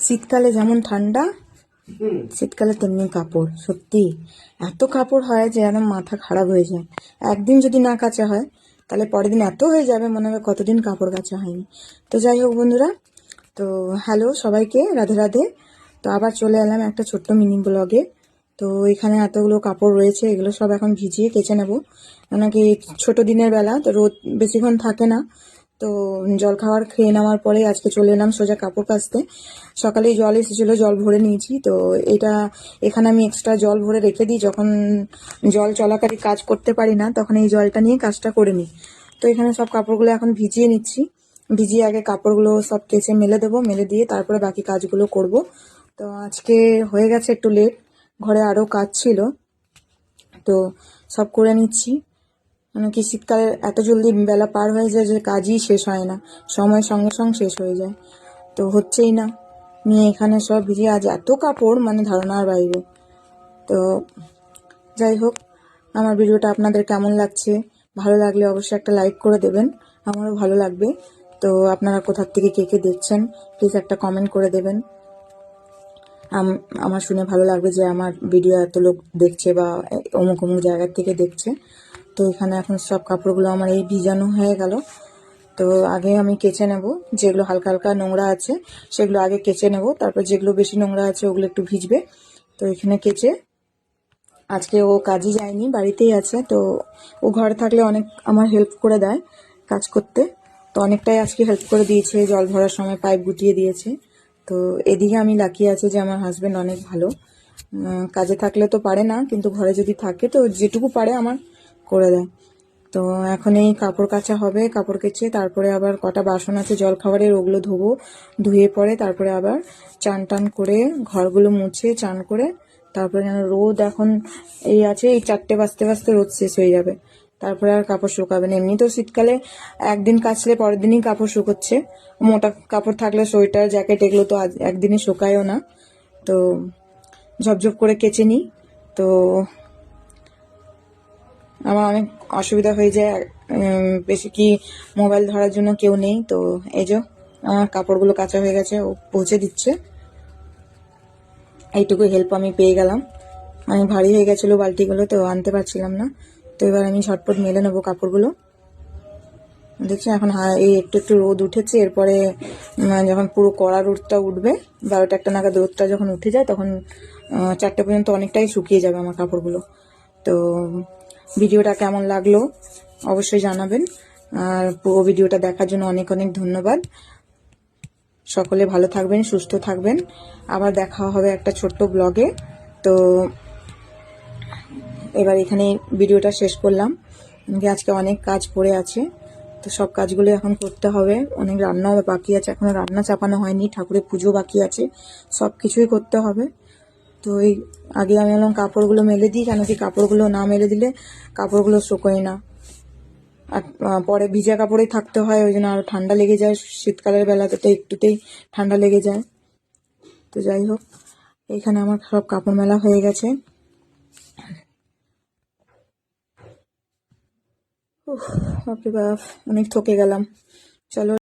শীতকালে যেমন ঠান্ডা, শীতকালে তেমনি কাপড়। সত্যি এত কাপড় হয় যে একদম মাথা খারাপ হয়ে যায়। একদিন যদি না কাচা হয় তাহলে পরের দিন এত হয়ে যাবে মনে হবে কতদিন কাপড় কাচা হয়নি। তো যাই হোক বন্ধুরা, তো হ্যালো সবাইকে, রাধে রাধে। তো আবার চলে এলাম একটা ছোট্ট মিনি ব্লগে। তো এখানে এতগুলো কাপড় রয়েছে, এগুলো সব এখন ভিজিয়ে কেচে নেবো। নাকি ছোট দিনের বেলা তো রোদ বেশিক্ষণ থাকে না। তো জল খাবার খেয়ে নেওয়ার পরে আজকে চলে এলাম সোজা কাপড় কাচতে। সকালেই জল এসেছিলো, জল ভরে নিয়েছি। তো এটা এখানে আমি এক্সট্রা জল ভরে রেখে দিই, যখন জল চলাকালীন কাজ করতে পারি না তখন এই জলটা নিয়ে কাজটা করে নিই। তো এখানে সব কাপড়গুলো এখন ভিজিয়ে নিচ্ছি। ভিজিয়ে আগে কাপড়গুলো সব কেচে মেলে দেবো, মেলে দিয়ে তারপরে বাকি কাজগুলো করব। তো আজকে হয়ে গেছে একটু লেট, ঘরে আরও কাজ ছিল, তো সব করে নিচ্ছি। মানে কি শীতকালে এত জলদি বেলা পার হয়ে যায় যে কাজই শেষ হয় না, সময়ের সঙ্গে সঙ্গে শেষ হয়ে যায়। তো হচ্ছেই না, নিয়ে এখানে সব ভিজিয়ে আজ এত কাপড় মানে ধারণার বাইরে। তো যাই হোক, আমার ভিডিওটা আপনাদের কেমন লাগছে, ভালো লাগলে অবশ্যই একটা লাইক করে দেবেন, আমারও ভালো লাগবে। তো আপনারা কোথার থেকে কে কে দেখছেন প্লিজ একটা কমেন্ট করে দেবেন। আমার শুনে ভালো লাগবে যে আমার ভিডিও এত লোক দেখছে বা অমুক অমুক জায়গার থেকে দেখছে। তো এখানে এখন সব কাপড়গুলো আমার এই ভিজানো হয়ে গেল। তো আগে আমি কেচে নেব, যেগুলো হালকা হালকা নোংরা আছে সেগুলো আগে কেচে নেব, তারপর যেগুলো বেশি নোংরা আছে ওগুলো একটু ভিজবে। তো এখানে কেচে, আজকে ও কাজই যায়নি, বাড়িতেই আছে। তো ও ঘরে থাকলে অনেক আমার হেল্প করে দেয় কাজ করতে। তো অনেকটাই আজকে হেল্প করে দিয়েছে, জল ভরার সময় পাইপ গুটিয়ে দিয়েছে। তো এদিকে আমি লাকি আছে যে আমার হাজবেন্ড অনেক ভালো। কাজে থাকলে তো পারে না, কিন্তু ঘরে যদি থাকে তো যেটুকু পারে আমার করে দেয়। তো এখন এই কাপড় কাচা হবে, কাপড় কেচে তারপরে আবার কটা বাসন আছে জল খাবারের, ওগুলো ধোবো। ধুয়ে পরে তারপরে আবার চান টান করে ঘরগুলো মুছে চান করে তারপরে যেন রোদ এখন এই আছে, এই 4টে বাজতে বাজতে রোদ শেষ হয়ে যাবে, তারপরে আর কাপড় শুকাবে না। এমনি তো শীতকালে একদিন কাচলে পরের দিনই কাপড় শুকোচ্ছে, মোটা কাপড় থাকলে সোয়েটার জ্যাকেট এগুলো তো একদিনে শুকায়ও না। তো ঝপঝপ করে কেচে নিই। তো আমার অনেক অসুবিধা হয়ে যায়, বেশি কি মোবাইল ধরার জন্য কেউ নেই। তো এই যে আমার কাপড়গুলো কাচা হয়ে গেছে, ও পৌঁছে দিচ্ছে। এইটুকু হেল্প আমি পেয়ে গেলাম। আমি ভারী হয়ে গেছিলো বালতিগুলো, তো আনতে পারছিলাম না। তো এবার আমি ঝটপট মেলে নেবো কাপড়গুলো। দেখছি এখন এই একটু একটু রোদ উঠেছে, এরপরে যখন পুরো কড়া রোদটা উঠবে 12টা 1টা নাগাদ রোদটা যখন উঠে যায় তখন 4টে পর্যন্ত অনেকটাই শুকিয়ে যাবে আমার কাপড়গুলো। তো ভিডিওটা কেমন লাগলো অবশ্যই জানাবেন, আর পুরো ভিডিওটা দেখার জন্য অনেক অনেক ধন্যবাদ। সকলে ভালো থাকবেন, সুস্থ থাকবেন, আবার দেখা হবে একটা ছোট্ট ব্লগে। তো এবার এখানে ভিডিওটা শেষ করলাম। আজকে অনেক কাজ পড়ে আছে, তো সব কাজগুলো এখন করতে হবে। অনেক রান্নাও বাকি আছে, এখনো রান্না চাপানো হয়নি, ঠাকুরের পুজো বাকি আছে, সব কিছুই করতে হবে। তো এই আগে আমি বললাম কাপড়গুলো মেলে দিই, কেন কি কাপড়গুলো না মেলে দিলে কাপড়গুলো শুকোয় না, আর পরে ভিজা কাপড়েই থাকতে হয়, ওই জন্য আরও ঠান্ডা লেগে যায়। শীতকালের বেলাতে তো একটুতেই ঠান্ডা লেগে যায়। তো যাই হোক, এখানে আমার সব কাপড় মেলা হয়ে গেছে। বাপরে বাপ, অনেক থকে গেলাম। চলো।